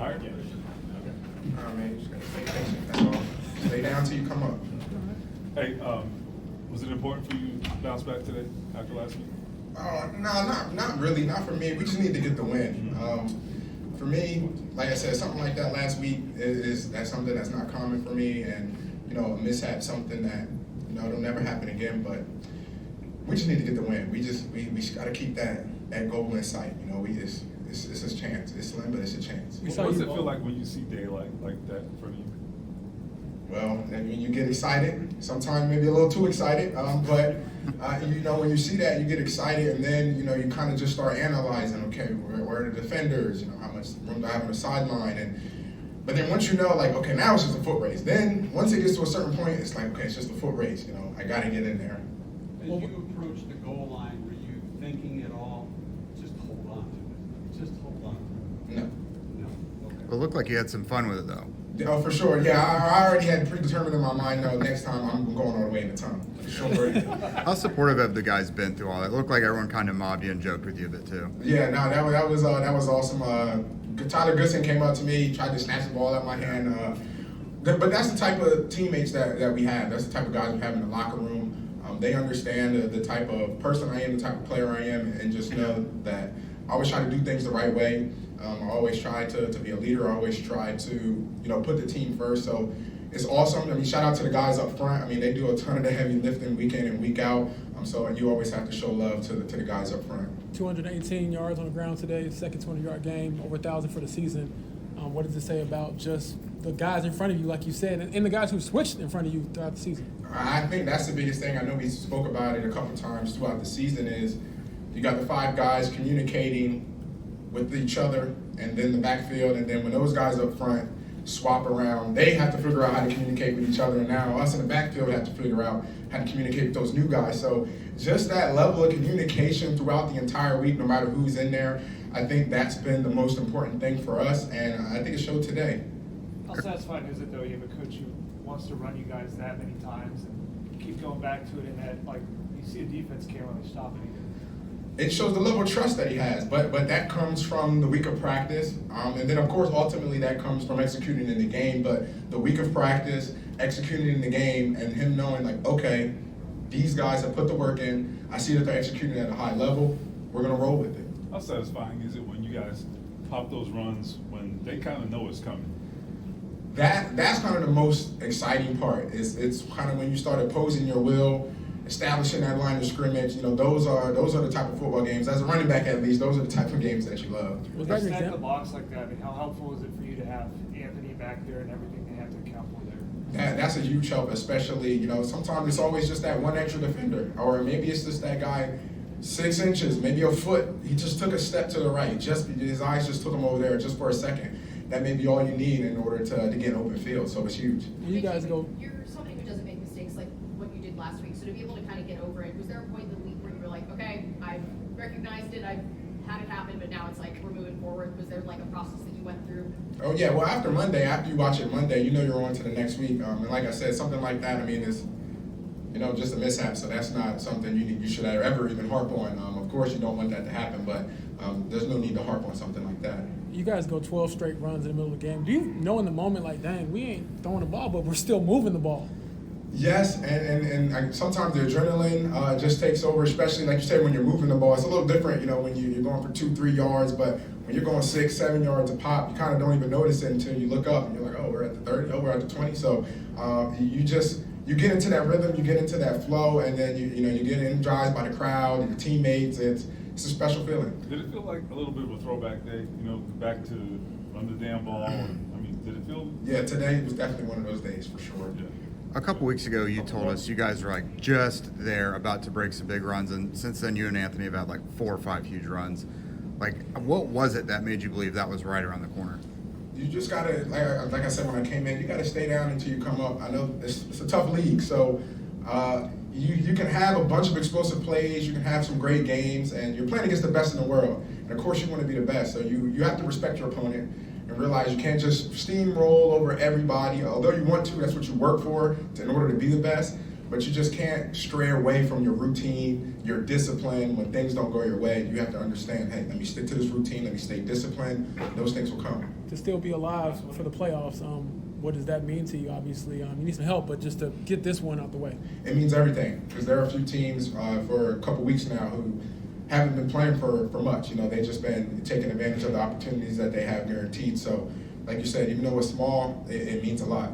Tired? Yeah. Okay. I mean, you just gotta stay patient, that's all. Stay down till you come up. Hey, was it important for you to bounce back today after last week? No, not really. Not for me. We just need to get the win. For me, like I said, something like that last week that's something that's not common for me, and a mishap, something that it'll never happen again. But we just need to get the win. We just got to keep that goal in sight. It's a chance. It's slim, but it's a chance. What does it feel like when you see daylight like that in front of you? Well, I mean, you get excited. Sometimes maybe a little too excited. But when you see that, you get excited, and then you kind of just start analyzing. Okay, where are the defenders? How much room do I have on the sideline? But then once okay, now it's just a foot race. Then once it gets to a certain point, it's like, okay, it's just a foot race. I got to get in there. As you approached the goal line, were you thinking at all, just hold on to it? Just hold on to it? No. No. Okay. It looked like you had some fun with it, though. Oh, for sure. Yeah, I already had predetermined in my mind, next time I'm going all the way in the tunnel. For sure. How supportive have the guys been through all that? It looked like everyone kind of mobbed you and joked with you a bit, too. Yeah, no, that was awesome. Tyler Goodson came up to me, tried to snatch the ball out of my hand. But that's the type of teammates that we have. That's the type of guys we have in the locker room. They understand the type of person I am, the type of player I am, and just know that I always try to do things the right way. I always try to be a leader. I always try to, put the team first. So it's awesome. I mean, shout out to the guys up front. I mean, they do a ton of the heavy lifting week in and week out. So you always have to show love to the guys up front. 218 yards on the ground today, second 20-yard game, over 1,000 for the season. What does it say about just the guys in front of you, like you said, and the guys who switched in front of you throughout the season? I think that's the biggest thing. I know we spoke about it a couple times throughout the season is you got the 5 guys communicating with each other and then the backfield, and then when those guys up front swap around, they have to figure out how to communicate with each other, and now us in the backfield have to figure out how to communicate with those new guys. So just that level of communication throughout the entire week, no matter who's in there, I think that's been the most important thing for us, and I think it showed today. How satisfying is it, though, you have a coach who wants to run you guys that many times and keep going back to it, and that, you see a defense can't really stop it either? It shows the level of trust that he has, but that comes from the week of practice, and then of course ultimately that comes from executing in the game. But the week of practice, executing in the game, and him knowing okay, these guys have put the work in. I see that they're executing at a high level. We're gonna roll with it. How satisfying is it when you guys pop those runs when they kind of know it's coming? That's kind of the most exciting part. It's kind of when you start opposing your will, establishing that line of scrimmage. Those are the type of football games. As a running back, at least, those are the type of games that you love. Was that your Stack the example? box like that. I mean, how helpful is it for you to have Anthony back there and everything they have to account for there? That's a huge help, especially sometimes it's always just that one extra defender, or maybe it's just that guy 6 inches, maybe a foot. He just took a step to the right. Just his eyes just took him over there just for a second. That may be all you need in order to get an open field. So it's huge. You guys go. You're somebody who doesn't make mistakes like what you did last week. So to be able to kind of get over it, was there a point in the week where you were like, okay, I've recognized it, I've had it happen, but now it's like we're moving forward? Was there like a process that you went through? Oh yeah, well after you watch it Monday, you're on to the next week. And like I said, something like that, I mean, is just a mishap. So that's not something you should ever even harp on. Of course, you don't want that to happen, but there's no need to harp on something like that. You guys go 12 straight runs in the middle of the game. Do you know in the moment, like, dang, we ain't throwing the ball, but we're still moving the ball? Yes, and sometimes the adrenaline just takes over, especially like you said, when you're moving the ball. It's a little different, when you're going for 2-3 yards, but when you're going 6-7 yards a pop, you kind of don't even notice it until you look up and you're like, oh, we're at the 30, oh, we're at the 20. So you get into that rhythm, you get into that flow, and then you get energized by the crowd, your teammates. It's a special feeling. Did it feel like a little bit of a throwback day? Back to run the damn ball. Did it feel? Yeah, today was definitely one of those days for sure. Yeah. A couple weeks ago, you told us you guys were just there, about to break some big runs, and since then, you and Anthony have had 4 or 5 huge runs. What was it that made you believe that was right around the corner? You just gotta, like I said when I came in, you gotta stay down until you come up. I know it's a tough league, so you can have a bunch of explosive plays, you can have some great games, and you're playing against the best in the world. And of course, you want to be the best, so you have to respect your opponent and realize you can't just steamroll over everybody. Although you want to, that's what you work for in order to be the best. but you just can't stray away from your routine, your discipline. When things don't go your way, you have to understand, hey, let me stick to this routine, let me stay disciplined. Those things will come. To still be alive for the playoffs, what does that mean to you? Obviously, you need some help, but just to get this one out the way. It means everything, because there are a few teams for a couple weeks now who haven't been playing for much. You know, they've just been taking advantage of the opportunities that they have guaranteed. So, like you said, even though it's small, it means a lot.